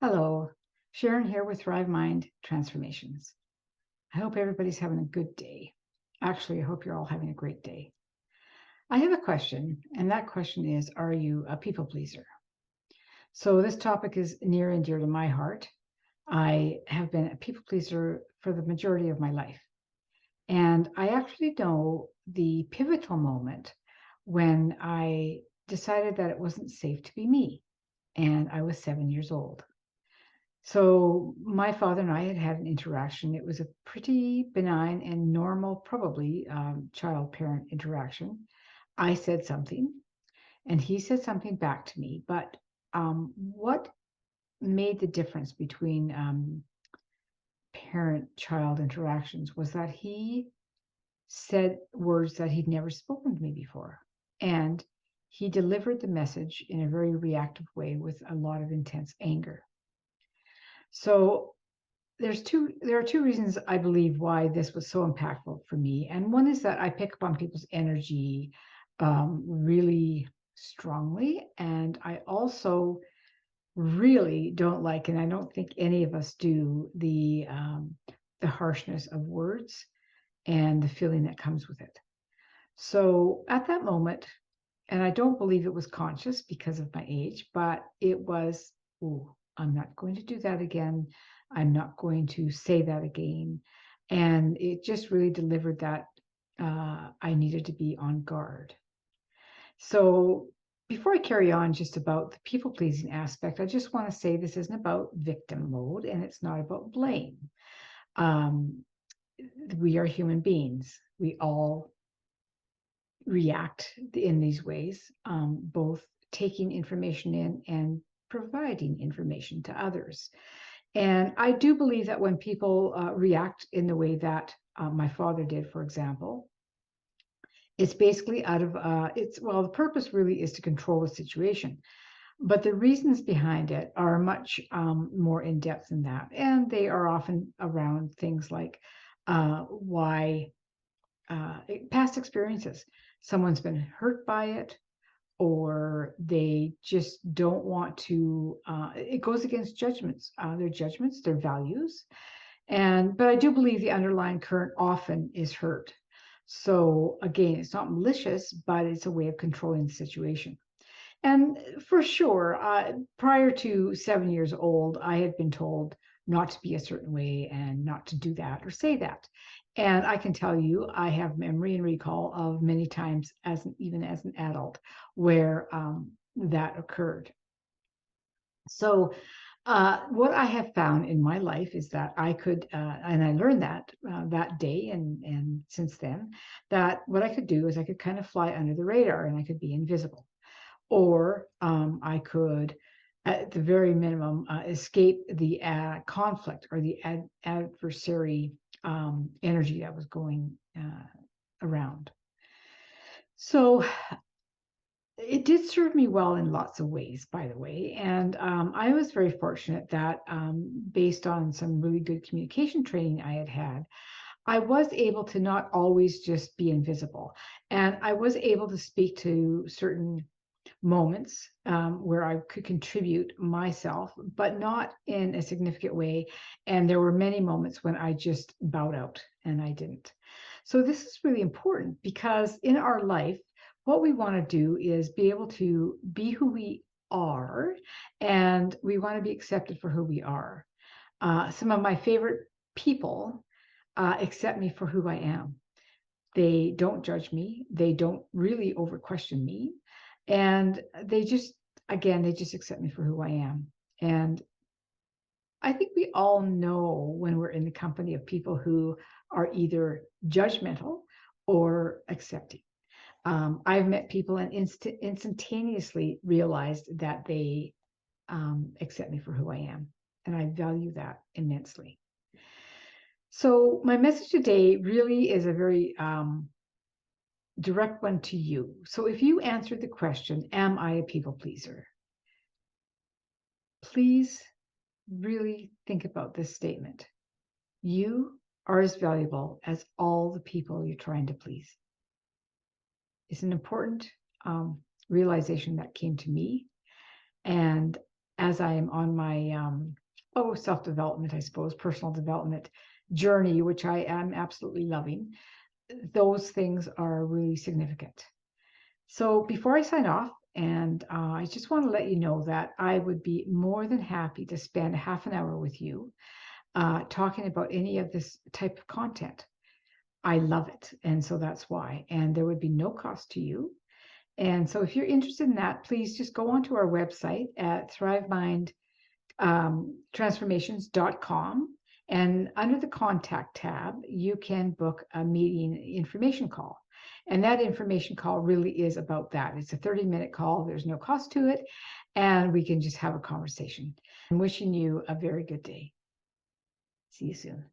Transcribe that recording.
Hello, Sharon here with Thrive Mind Transformations. I hope everybody's having a good day. Actually, I hope you're all having a great day. I have a question, and that question is, are you a people pleaser? So, this topic is near and dear to my heart. I have been a people pleaser for the majority of my life. And I actually know the pivotal moment when I decided that it wasn't safe to be me. And I was 7 years old. So my father and I had had an interaction. It was a pretty benign and normal, probably child-parent interaction. I said something, and he said something back to me. But what made the difference between parent-child interactions was that he said words that he'd never spoken to me before, and he delivered the message in a very reactive way with a lot of intense anger. So there are two reasons I believe why this was so impactful for me. And one is that I pick up on people's energy really strongly. And I also really don't like, and I don't think any of us do, the harshness of words and the feeling that comes with it. So at that moment, and I don't believe it was conscious because of my age, but it was, ooh, I'm not going to do that again. I'm not going to say that again. And it just really delivered that I needed to be on guard. So before I carry on just about the people pleasing aspect, I just want to say this isn't about victim mode and it's not about blame. Um, we are human beings. We all react in these ways, both taking information in and providing information to others. And I do believe that when people react in the way that my father did, for example, it's basically out of the purpose really is to control the situation. But the reasons behind it are much more in depth than that. And they are often around things like why past experiences. Someone's been hurt by it, or they just don't want to. It goes against judgments, their values, but I do believe the underlying current often is hurt. So again, it's not malicious, but it's a way of controlling the situation. And for sure, prior to 7 years old, I had been told not to be a certain way and not to do that or say that. And I can tell you, I have memory and recall of many times, even as an adult, where that occurred. So, what I have found in my life is that I could, and I learned that that day, and since then, that what I could do is I could kind of fly under the radar and I could be invisible, or I could, at the very minimum, escape the conflict or the adversary energy that was going around. So it did serve me well in lots of ways, by the way. And I was very fortunate that based on some really good communication training I had had, I was able to not always just be invisible. And I was able to speak to certain moments where I could contribute myself, but not in a significant way. And there were many moments when I just bowed out and I didn't. So this is really important because in our life, what we want to do is be able to be who we are, and we want to be accepted for who we are. Some of my favorite people accept me for who I am. They don't judge me. They don't really over question me. And they just accept me for who I am. And I think we all know when we're in the company of people who are either judgmental or accepting. I've met people and instantaneously realized that they accept me for who I am. And I value that immensely. So, my message today really is a very direct one to you. So, if you answered the question, am I a people pleaser? Please really think about this statement. You are as valuable as all the people you're trying to please. It's an important realization that came to me. And as I am on my self-development, I suppose, personal development journey, which I am absolutely loving, those things are really significant. So before I sign off, and I just want to let you know that I would be more than happy to spend half an hour with you talking about any of this type of content. I love it. And so that's why. And there would be no cost to you. And so if you're interested in that, please just go onto our website at thrivemindtransformations.com. And under the contact tab, you can book a meeting information call. And that information call really is about that. It's a 30-minute call. There's no cost to it. And we can just have a conversation. I'm wishing you a very good day. See you soon.